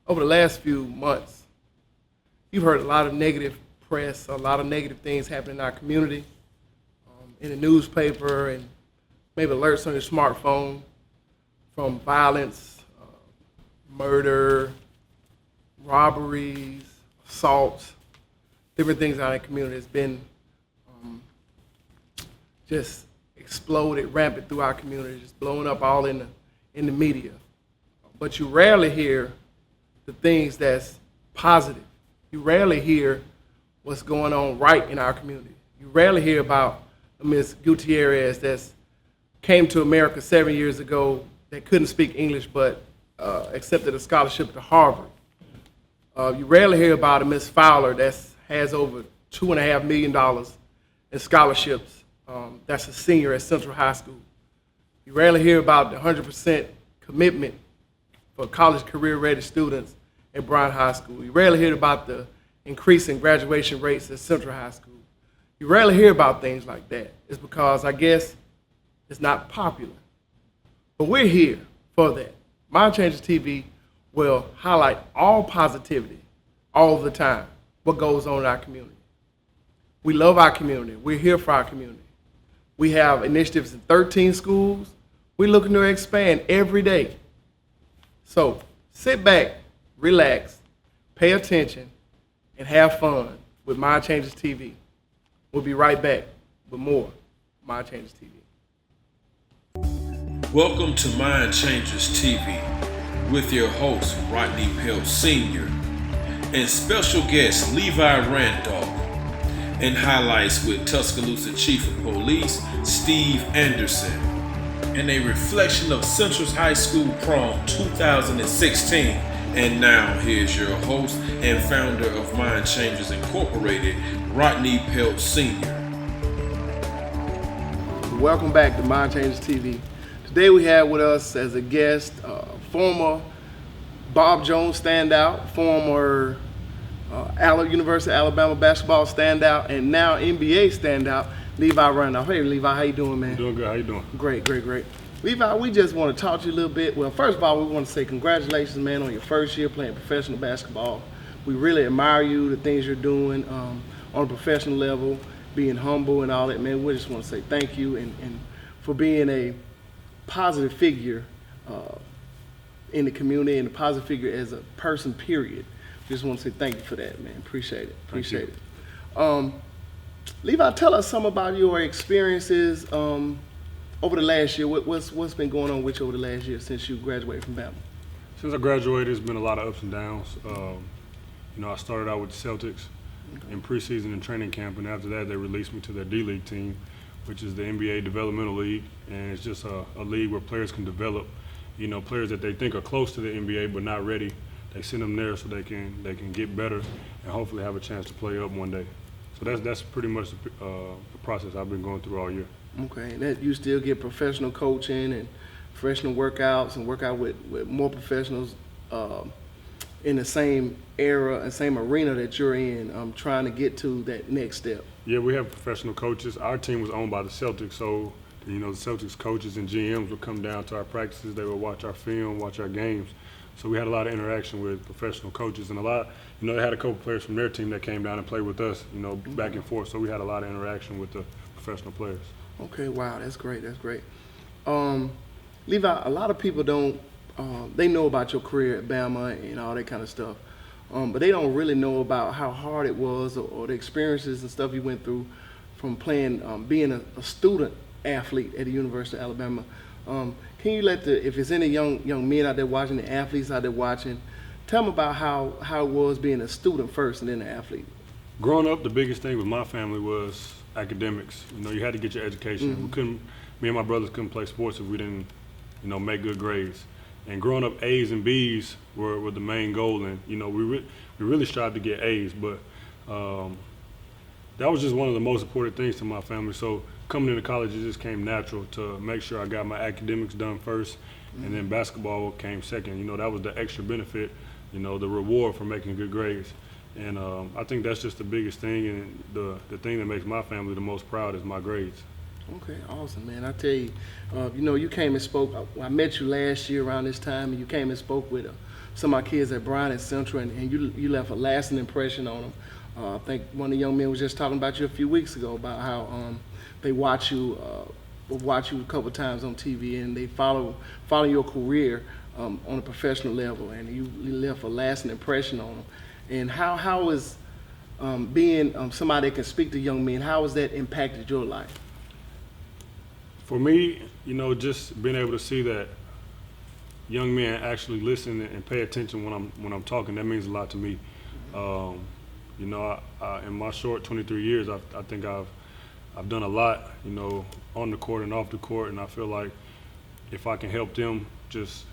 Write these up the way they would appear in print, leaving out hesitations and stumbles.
over the last few months, you've heard a lot of negative press, a lot of negative things happening in our community, in the newspaper, and maybe alerts on your smartphone from violence, murder, robberies, assaults, different things out in the community. It's been just exploded rampant through our community, just blowing up all in the media. But you rarely hear the things that's positive. You rarely hear what's going on right in our community. You rarely hear about Ms. Gutierrez that's came to America 7 years ago that couldn't speak English but accepted a scholarship to Harvard. You rarely hear about a Ms. Fowler that has over $2.5 million in scholarships. That's a senior at Central High School. You rarely hear about the 100% commitment for college career-ready students at Bryan High School. You rarely hear about the increasing graduation rates at Central High School. You rarely hear about things like that. It's because, I guess, it's not popular. But we're here for that. Mind Changers TV will highlight all positivity all the time, what goes on in our community. We love our community. We're here for our community. We have initiatives in 13 schools. We're looking to expand every day. So sit back, relax, pay attention, and have fun with Mind Changers TV. We'll be right back with more Mind Changers TV. Welcome to Mind Changers TV with your host, Rodney Pelt Sr. and special guest, Levi Randolph, and highlights with Tuscaloosa Chief of Police, Steve Anderson, and a reflection of Central's High School Prom 2016. And now, here's your host and founder of Mind Changers Incorporated, Rodney Pelt Sr. Welcome back to Mind Changers TV. Today we have with us as a guest former Bob Jones standout, former University of Alabama basketball standout, and now NBA standout, Levi Randolph. Hey Levi, how you doing, man? Doing good, how you doing? Great. Levi, we just want to talk to you a little bit. Well, first of all, we want to say congratulations, man, on your first year playing professional basketball. We really admire you, the things you're doing on a professional level, being humble and all that, man. We just want to say thank you and for being a positive figure in the community and a positive figure as a person, period. Just want to say thank you for that, man. Appreciate it. Levi, tell us some about your experiences over the last year. What's been going on with you over the last year since you graduated from Bama? Since I graduated, it's been a lot of ups and downs. I started out with the Celtics in preseason and training camp, and after that, they released me to their D-League team, which is the NBA Developmental League, and it's just a league where players can develop, players that they think are close to the NBA but not ready. They send them there so they can get better and hopefully have a chance to play up one day. So that's pretty much the process I've been going through all year. Okay, and that you still get professional coaching and professional workouts and work out with more professionals in the same era and same arena that you're in, trying to get to that next step. Yeah, we have professional coaches. Our team was owned by the Celtics, so the Celtics coaches and GMs would come down to our practices. They would watch our film, watch our games. So we had a lot of interaction with professional coaches, and they had a couple players from their team that came down and played with us, back and forth. So we had a lot of interaction with the professional players. Okay, wow, that's great. Levi, a lot of people don't, they know about your career at Bama and all that kind of stuff, but they don't really know about how hard it was or the experiences and stuff you went through from playing, being a student athlete at the University of Alabama. Can you if there's any young men out there watching, the athletes out there watching, tell them about how it was being a student first and then an athlete? Growing up, the biggest thing with my family was academics. You had to get your education. Mm-hmm. Me and my brothers couldn't play sports if we didn't, make good grades. And growing up, A's and B's were the main goal, and we really strived to get A's. But that was just one of the most important things to my family. So coming into college, it just came natural to make sure I got my academics done first, and then basketball came second. That was the extra benefit, the reward for making good grades. And I think that's just the biggest thing, and the thing that makes my family the most proud is my grades. Okay, awesome, man. I tell you, you came and spoke. I met you last year around this time, and you came and spoke with some of my kids at Bryan and Central, and you left a lasting impression on them. I think one of the young men was just talking about you a few weeks ago about how they watch you a couple times on TV, and they follow your career on a professional level, and you left a lasting impression on them. And how is being somebody that can speak to young men, how has that impacted your life? For me, just being able to see that young men actually listen and pay attention when I'm talking, that means a lot to me. In my short 23 years, I think I've done a lot, on the court and off the court, and I feel like if I can help them just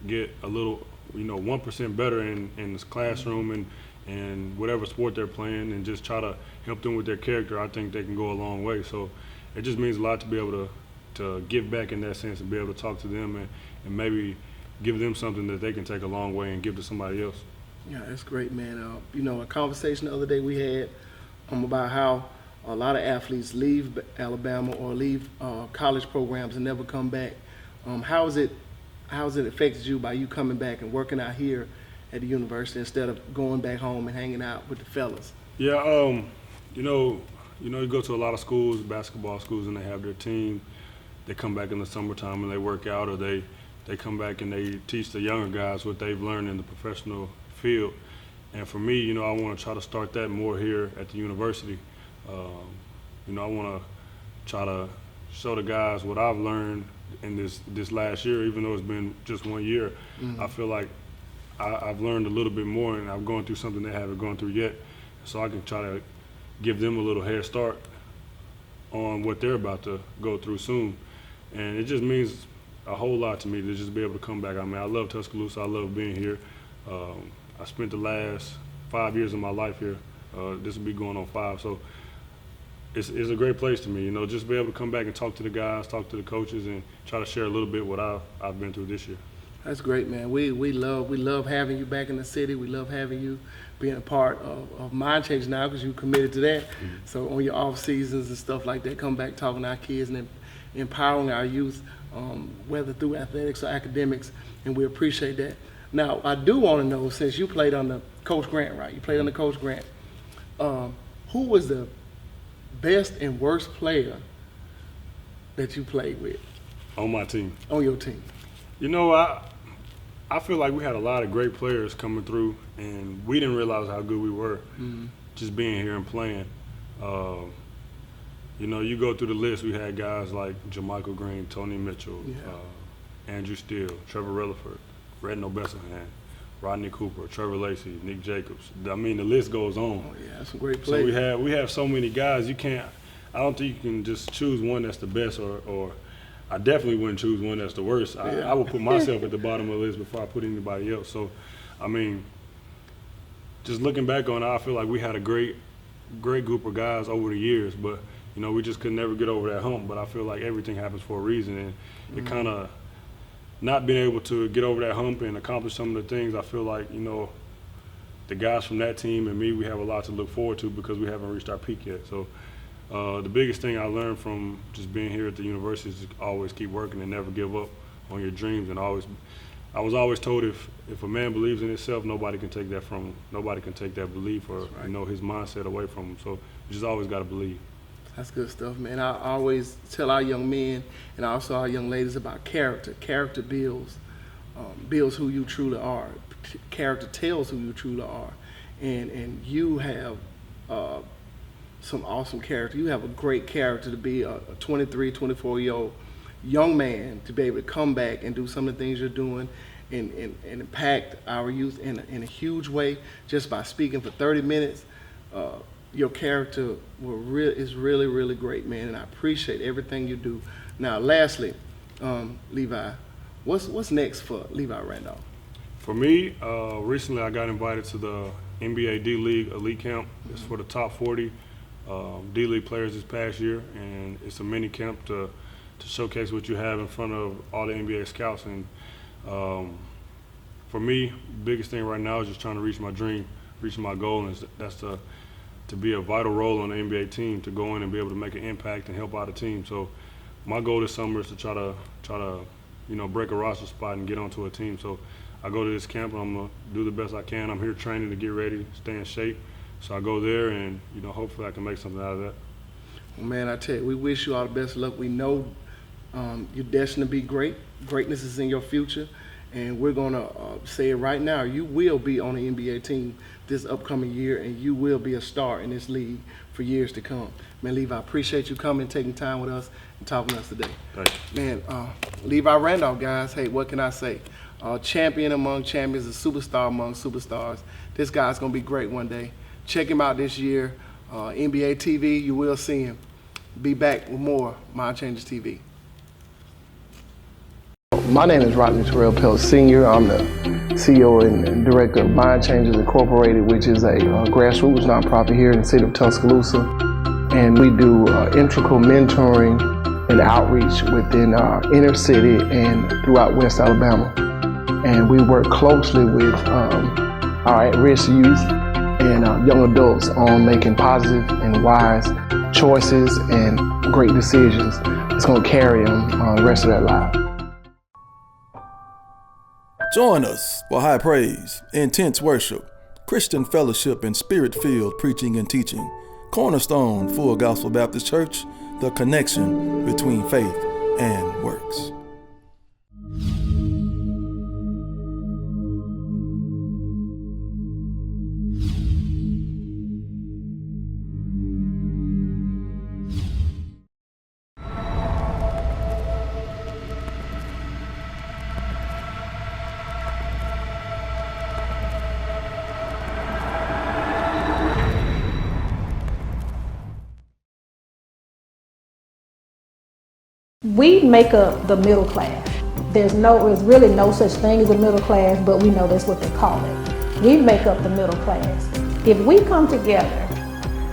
get a little, 1% better in this classroom and whatever sport they're playing, and just try to help them with their character, I think they can go a long way. So it just means a lot to be able to give back in that sense and be able to talk to them and maybe give them something that they can take a long way and give to somebody else. Yeah, that's great, man. A conversation the other day we had about how a lot of athletes leave Alabama or leave college programs and never come back. How has it affected you by you coming back and working out here at the university instead of going back home and hanging out with the fellas? Yeah, you go to a lot of schools, basketball schools, and they have their team. They come back in the summertime and they work out, or they come back and they teach the younger guys what they've learned in the professional field. And for me, I want to try to start that more here at the university. I want to try to show the guys what I've learned in this last year, even though it's been just 1 year. I feel like I've learned a little bit more, and I'm going through something they haven't gone through yet. So I can try to give them a little head start on what they're about to go through soon. And it just means a whole lot to me to just be able to come back. I mean, I love Tuscaloosa. I love being here. I spent the last 5 years of my life here. This will be going on 5. So it's a great place to me, just be able to come back and talk to the guys, talk to the coaches, and try to share a little bit what I've been through this year. That's great, man. We love having you back in the city. We love having you being a part of Mind Change now because you committed to that. So on your off seasons and stuff like that, come back talking to our kids and empowering our youth, whether through athletics or academics, and we appreciate that. Now, I do want to know, since you played under Coach Grant, right? You played under Coach Grant. Who was the best and worst player that you played with? On my team. On your team. I feel like we had a lot of great players coming through, and we didn't realize how good we were just being here and playing. You go through the list, we had guys like JaMychal Green, Tony Mitchell, Andrew Steele, Trevor Rutherford, Reginald Besselham, Rodney Cooper, Trevor Lacey, Nick Jacobs. I mean, the list goes on. Oh, yeah, that's some great players. So we have so many guys. I don't think you can just choose one that's the best, or I definitely wouldn't choose one that's the worst. I would put myself at the bottom of the list before I put anybody else. So, I mean, just looking back on it, I feel like we had a great group of guys over the years, but we just could never get over that hump. But I feel like everything happens for a reason, and it kind of not being able to get over that hump and accomplish some of the things, I feel like, the guys from that team and me, we have a lot to look forward to because we haven't reached our peak yet. So the biggest thing I learned from just being here at the university is to always keep working and never give up on your dreams. And I was always told if a man believes in himself, nobody can take that from him. Nobody can take that belief or his mindset away from him. So you just always got to believe. That's good stuff, man. I always tell our young men and also our young ladies about character. Character builds who you truly are. Character tells who you truly are. And you have some awesome character. You have a great character to be a 23, 24-year-old young man to be able to come back and do some of the things you're doing and impact our youth in a huge way just by speaking for 30 minutes. Your character is really, really great, man, and I appreciate everything you do. Now, lastly, Levi, what's next for Levi Randolph? For me, recently I got invited to the NBA D-League Elite Camp. It's for the top 40 D-League players this past year, and it's a mini camp to showcase what you have in front of all the NBA scouts. And for me, the biggest thing right now is just trying to reach my dream, reach my goal, and that's to to be a vital role on the NBA team, to go in and be able to make an impact and help out a team. So my goal this summer is to try to break a roster spot and get onto a team. So I go to this camp and I'm gonna do the best I can. I'm here training to get ready, stay in shape. So I go there and hopefully I can make something out of that. Well, man, I tell you, we wish you all the best of luck. We know you're destined to be great. Greatness is in your future. And we're going to say it right now. You will be on the NBA team this upcoming year, and you will be a star in this league for years to come. Man, Levi, I appreciate you coming, taking time with us, and talking to us today. Thank you. Man, Levi Randolph, guys, hey, what can I say? Champion among champions, a superstar among superstars. This guy's going to be great one day. Check him out this year. NBA TV, you will see him. Be back with more Mind Changers TV. My name is Rodney Terrell Pelt Sr. I'm the CEO and Director of Mind Changers Incorporated, which is a grassroots nonprofit here in the city of Tuscaloosa. And we do integral mentoring and outreach within our inner city and throughout West Alabama. And we work closely with our at-risk youth and young adults on making positive and wise choices and great decisions that's going to carry them the rest of their lives. Join us for high praise, intense worship, Christian fellowship, and spirit-filled preaching and teaching. Cornerstone Full Gospel Baptist Church, the connection between faith and works. We make up the middle class. There's really no such thing as a middle class, but we know that's what they call it. We make up the middle class. If we come together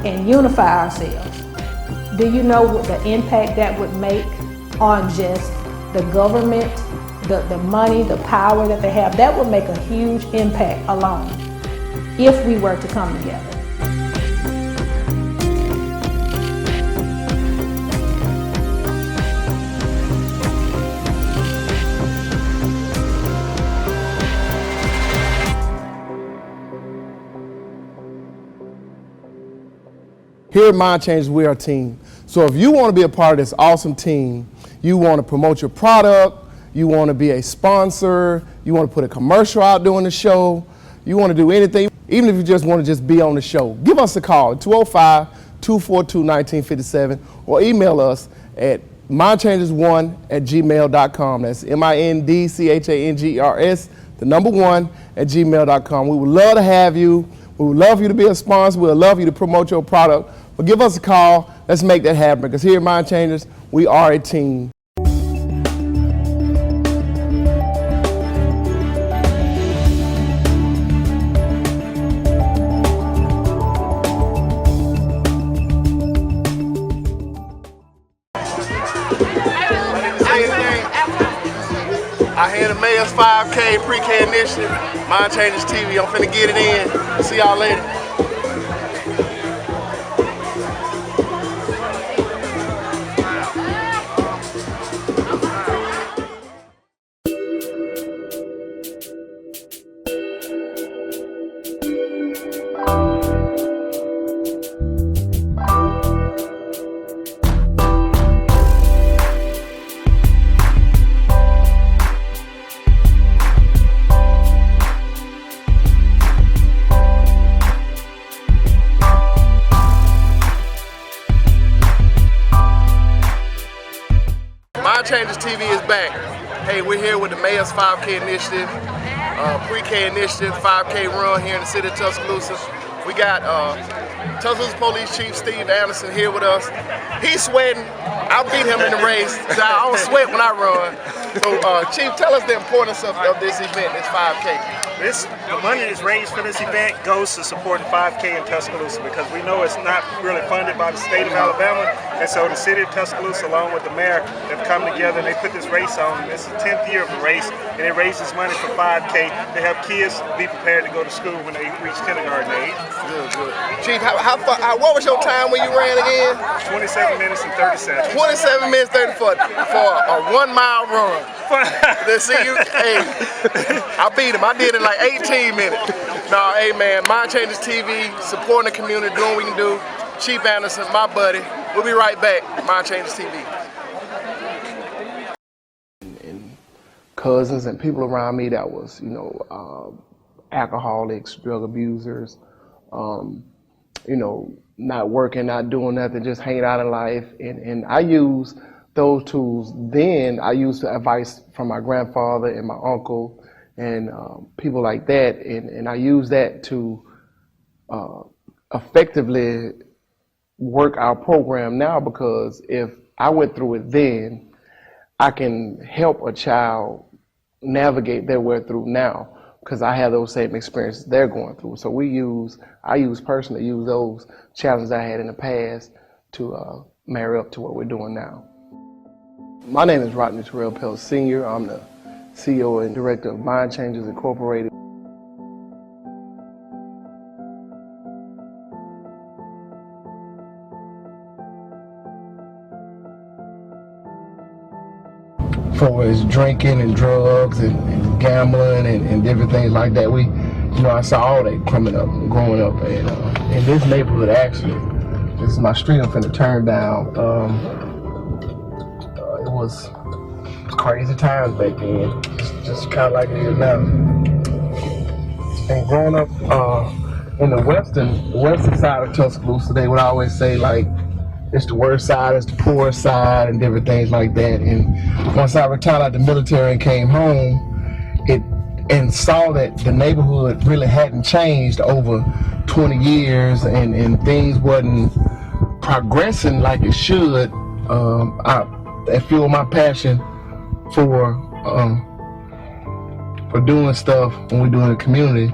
and unify ourselves, do you know what the impact that would make on just the government, the money, the power that they have? That would make a huge impact alone if we were to come together. Here at Mind Changers, we are a team. So if you want to be a part of this awesome team, you want to promote your product, you want to be a sponsor, you want to put a commercial out during the show, you want to do anything, even if you just want to just be on the show, give us a call at 205-242-1957 or email us at mindchangers1@gmail.com. That's MINDCHANGERS, the number 1 @gmail.com. We would love to have you. We would love you to be a sponsor. We would love you to promote your product. But give us a call. Let's make that happen. Because here at Mind Changers, we are a team. I had a Mayor's 5K pre-K initiative, Mind Changers TV. I'm finna get it in. See y'all later. Mind Changers TV is back. Hey, we're here with the Mayor's 5K initiative, pre-K initiative, 5K run here in the city of Tuscaloosa. We got Tuscaloosa Police Chief Steve Anderson here with us. He's sweating. I beat him in the race. So I don't sweat when I run. So, Chief, tell us the importance of this event, this 5K. The money that's raised for this event goes to supporting 5K in Tuscaloosa because we know it's not really funded by the state of Alabama, and so the city of Tuscaloosa, along with the mayor, have come together and they put this race on. This is the 10th year of the race, and it raises money for 5K to help kids be prepared to go to school when they reach kindergarten age. Good, good. Chief, what was your time when you ran again? 27 minutes and 30 seconds. 27 minutes 30 for a 1 mile run. Let's see you. Hey, I beat him. I did it in like 18 minutes. No, hey man, Mind Changers TV, supporting the community, doing what we can do. Chief Anderson, my buddy. We'll be right back. Mind Changers TV. And cousins and people around me that was, alcoholics, drug abusers, not working, not doing nothing, just hanging out in life. And I use those tools. Then I used the advice from my grandfather and my uncle and people like that. And I use that to effectively work our program now, because if I went through it then, I can help a child navigate their way through now, because I have those same experiences they're going through. So I personally use those challenges I had in the past to marry up to what we're doing now. My name is Rodney Terrell Pell Sr. I'm the CEO and Director of Mind Changers Incorporated. For his drinking and drugs and gambling and different things like that, I saw all that growing up, and in this neighborhood, actually, this is my street I'm finna turn down. It was crazy times back then, just kind of like it is now. And growing up in the western side of Tuscaloosa, they would always say like, it's the worst side, it's the poorest side, and different things like that. And once I retired out the military and came home, and saw that the neighborhood really hadn't changed over 20 years, and things wasn't progressing like it should, that fueled my passion for doing stuff when we do in the community.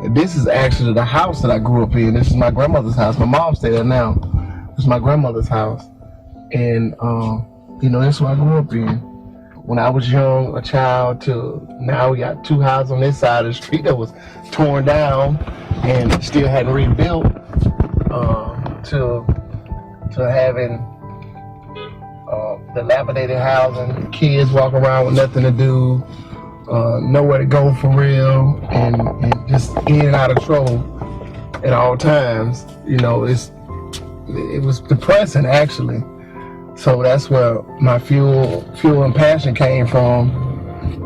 And this is actually the house that I grew up in. This is my grandmother's house. My mom stayed there now. This is my grandmother's house. And, that's what I grew up in. When I was young, a child, to now we got two houses on this side of the street that was torn down and still hadn't rebuilt, to having dilapidated housing, kids walk around with nothing to do, nowhere to go for real, and just in and out of trouble at all times. It was depressing, actually. So that's where my fuel and passion came from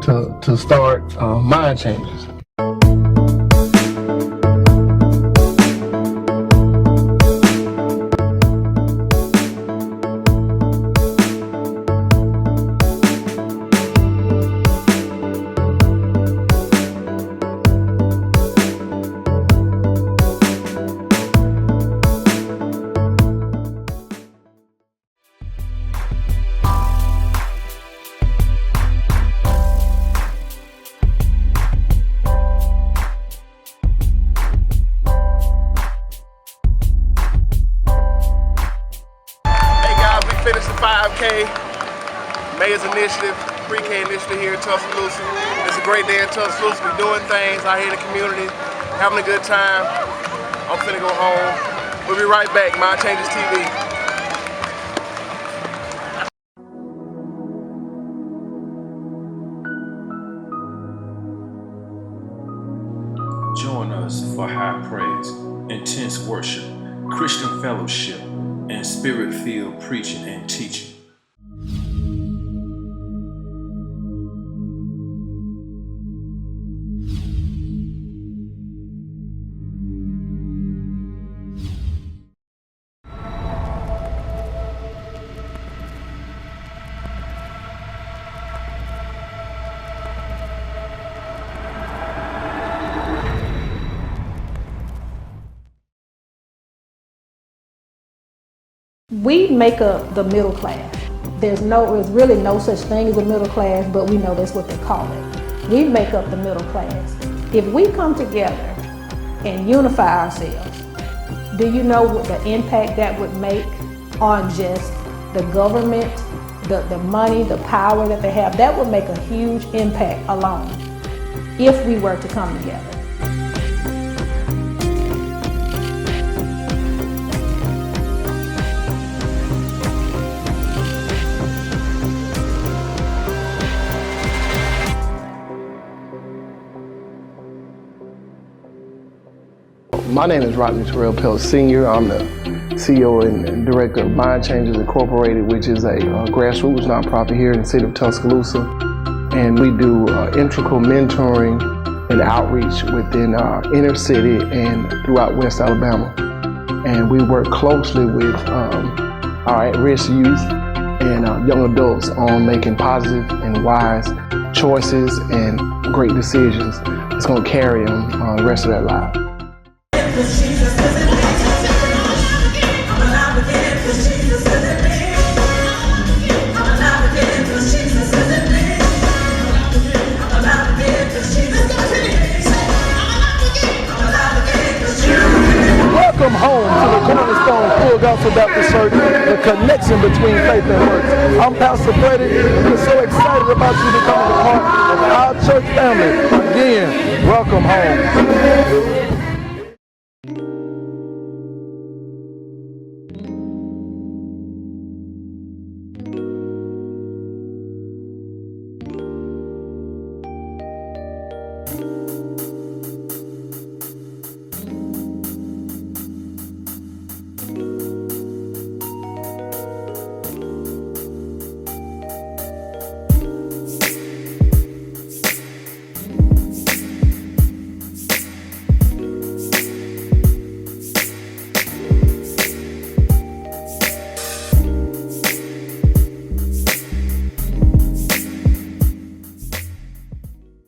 to start Mind Changers. Finished the 5K, Mayor's Initiative, pre-K initiative here in Tuscaloosa. It's a great day in Tuscaloosa. We're doing things out here in the community, having a good time. I'm finna go home. We'll be right back, Mind Changers TV. Join us for high praise, intense worship, Christian fellowship, and spirit-filled preaching and teaching. We make up the middle class. there's really no such thing as a middle class, but we know that's what they call it. We make up the middle class. If we come together and unify ourselves, do you know what the impact that would make on just the government, the money, the power that they have? That would make a huge impact alone if we were to come together. My name is Rodney Terrell Pelt Sr. I'm the CEO and Director of Mind Changers Incorporated, which is a grassroots nonprofit here in the city of Tuscaloosa. And we do integral mentoring and outreach within inner city and throughout West Alabama. And we work closely with our at-risk youth and young adults on making positive and wise choices and great decisions that's going to carry them the rest of their lives. Welcome home to the Cornerstone Full Gospel Baptist Church, the connection between faith and works. I'm Pastor Freddie. We're so excited about you becoming a part of our church family. Again, welcome home.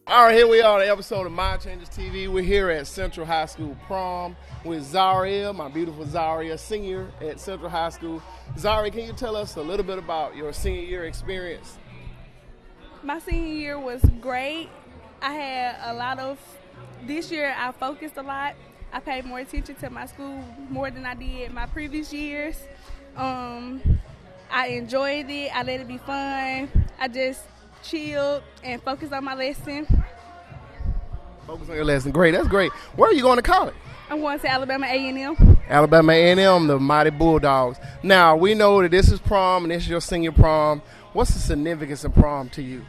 All right, here we are on the episode of Mind Changers TV. We're here at Central High School Prom with Zaria, my beautiful Zaria, senior at Central High School. Zaria, can you tell us a little bit about your senior year experience? My senior year was great. I had this year I focused a lot. I paid more attention to my school more than I did my previous years. I enjoyed it. I let it be fun. I just chilled and focused on my lesson. Focus on your lesson. Great, that's great. Where are you going to college? I'm going to Alabama A&M. Alabama A&M, the Mighty Bulldogs. Now, we know that this is prom and this is your senior prom. What's the significance of prom to you?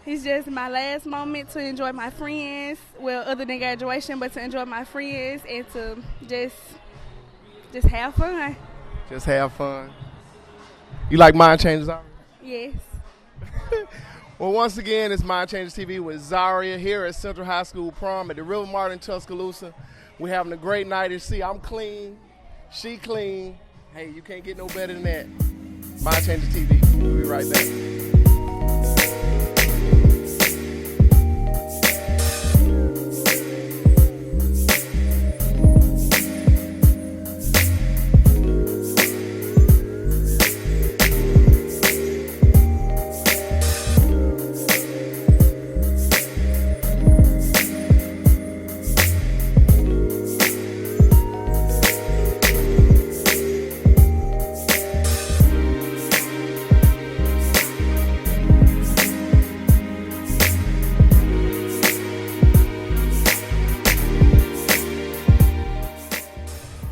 It's just my last moment to enjoy my friends. Well, other than graduation, but to enjoy my friends and to just have fun. Just have fun. You like Mind Changers, Zaria? Yes. Well, once again, it's Mind Changers TV with Zaria here at Central High School Prom at the River Mart in Tuscaloosa. We're having a great night. You see, I'm clean, she clean. Hey, you can't get no better than that. Mind Changers TV. We'll be right back.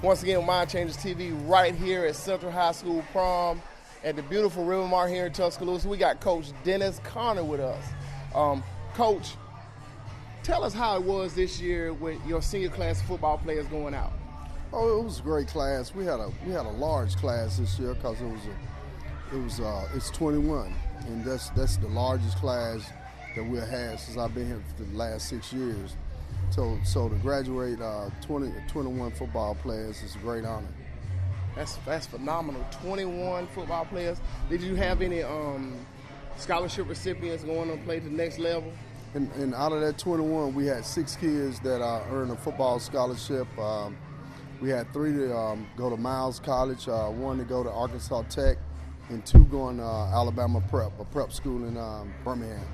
Once again, Mind Changers TV right here at Central High School Prom at the beautiful River Mart here in Tuscaloosa. We got Coach Dennis Connor with us. Coach, tell us how it was this year with your senior class of football players going out. Oh, it was a great class. We had a large class this year because it's 21, and that's the largest class that we've had since I've been here for the last 6 years. So to graduate 21 football players is a great honor. That's phenomenal. 21 football players. Did you have any scholarship recipients going on to play to the next level? And out of that 21, we had 6 kids that earned a football scholarship. We had 3 to go to Miles College, 1 to go to Arkansas Tech, and 2 going to Alabama Prep, a prep school in Birmingham.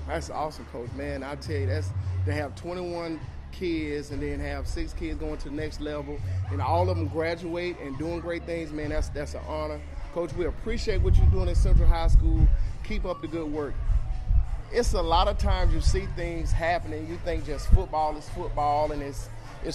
That's awesome, Coach. Man, I tell you, they have 21 kids and then have 6 kids going to the next level, and all of them graduate and doing great things. Man, that's an honor. Coach, we appreciate what you're doing at Central High School. Keep up the good work. It's a lot of times you see things happening, you think just football is football, and it's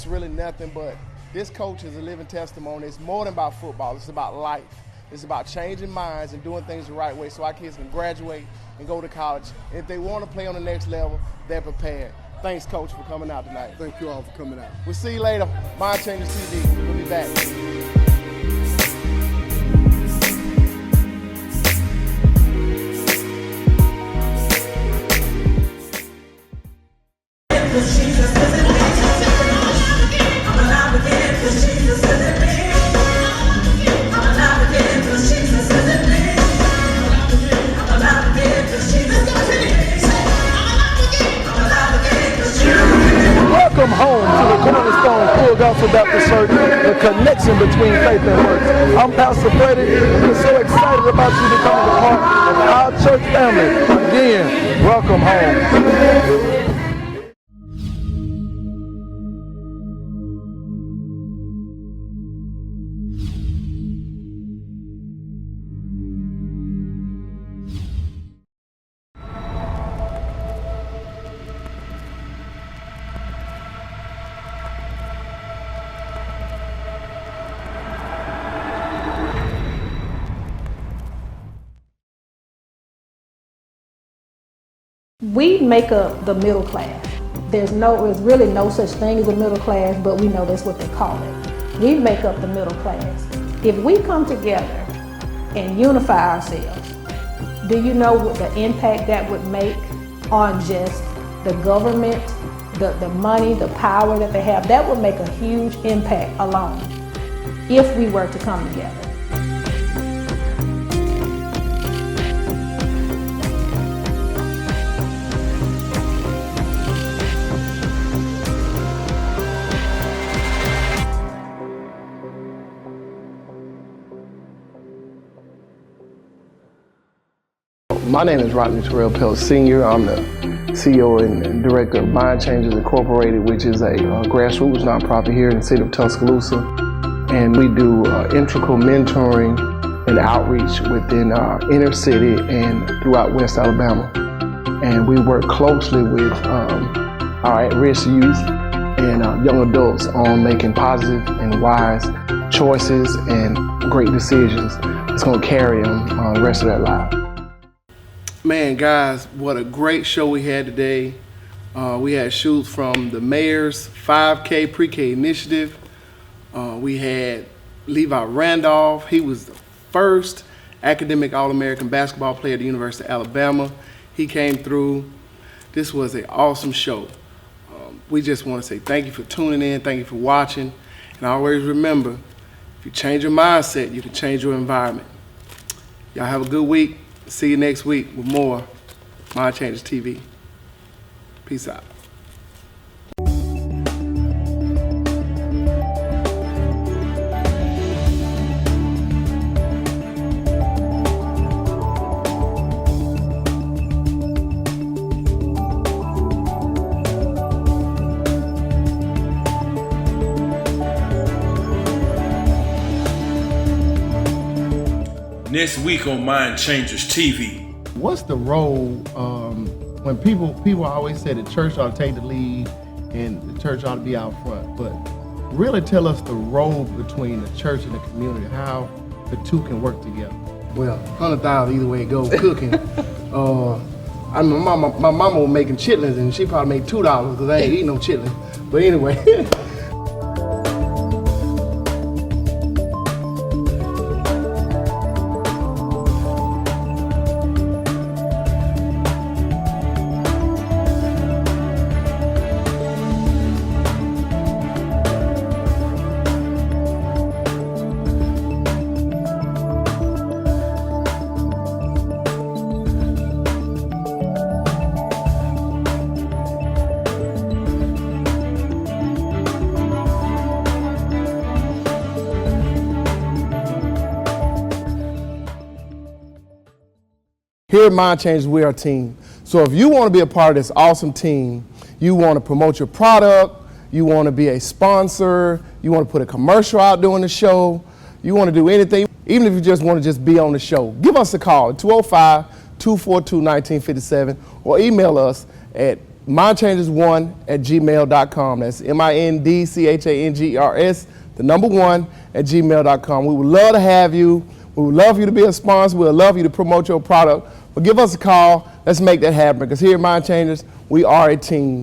really nothing, but this coach is a living testimony. It's more than about football. It's about life. It's about changing minds and doing things the right way so our kids can graduate and go to college. And if they want to play on the next level, they're prepared. Thanks, Coach, for coming out tonight. Thank you all for coming out. We'll see you later. Mind Changers TV. We'll be back. Welcome home to the Cornerstone Full Gospel Baptist Church, the connection between faith and works. I'm Pastor Freddie. We're so excited about you becoming a part of our church family. Again, welcome home. We make up the middle class. There's really no such thing as a middle class, but we know that's what they call it. We make up the middle class. If we come together and unify ourselves, do you know what the impact that would make on just the government, the money, the power that they have? That would make a huge impact alone if we were to come together. My name is Rodney Terrell Pelt Sr. I'm the CEO and Director of Mind Changers Incorporated, which is a grassroots nonprofit here in the city of Tuscaloosa. And we do integral mentoring and outreach within our inner city and throughout West Alabama. And we work closely with our at-risk youth and young adults on making positive and wise choices and great decisions that's going to carry them the rest of their lives. Man, guys, what a great show we had today. We had shoots from the mayor's 5K pre-K initiative. We had Levi Randolph. He was the first academic All-American basketball player at the University of Alabama. He came through. This was an awesome show. We just want to say thank you for tuning in. Thank you for watching. And always remember, if you change your mindset, you can change your environment. Y'all have a good week. See you next week with more Mind Changers TV. Peace out. Next week on Mind Changers TV. What's the role when people always say the church ought to take the lead and the church ought to be out front, but really tell us the role between the church and the community, how the two can work together. Well, 100,000 either way it goes cooking. I mean, my mama was making chitlins and she probably made $2 because I ain't eating no chitlins. But anyway. Here at Mind Changers, we are a team. So if you want to be a part of this awesome team, you want to promote your product, you want to be a sponsor, you want to put a commercial out during the show, you want to do anything, even if you just want to just be on the show, give us a call at 205-242-1957 or email us at mindchangers1@gmail.com. That's MINDCHANGERS, the number 1 at gmail.com. We would love to have you. We would love you to be a sponsor. We would love you to promote your product. But give us a call. Let's make that happen, because here at Mind Changers, we are a team.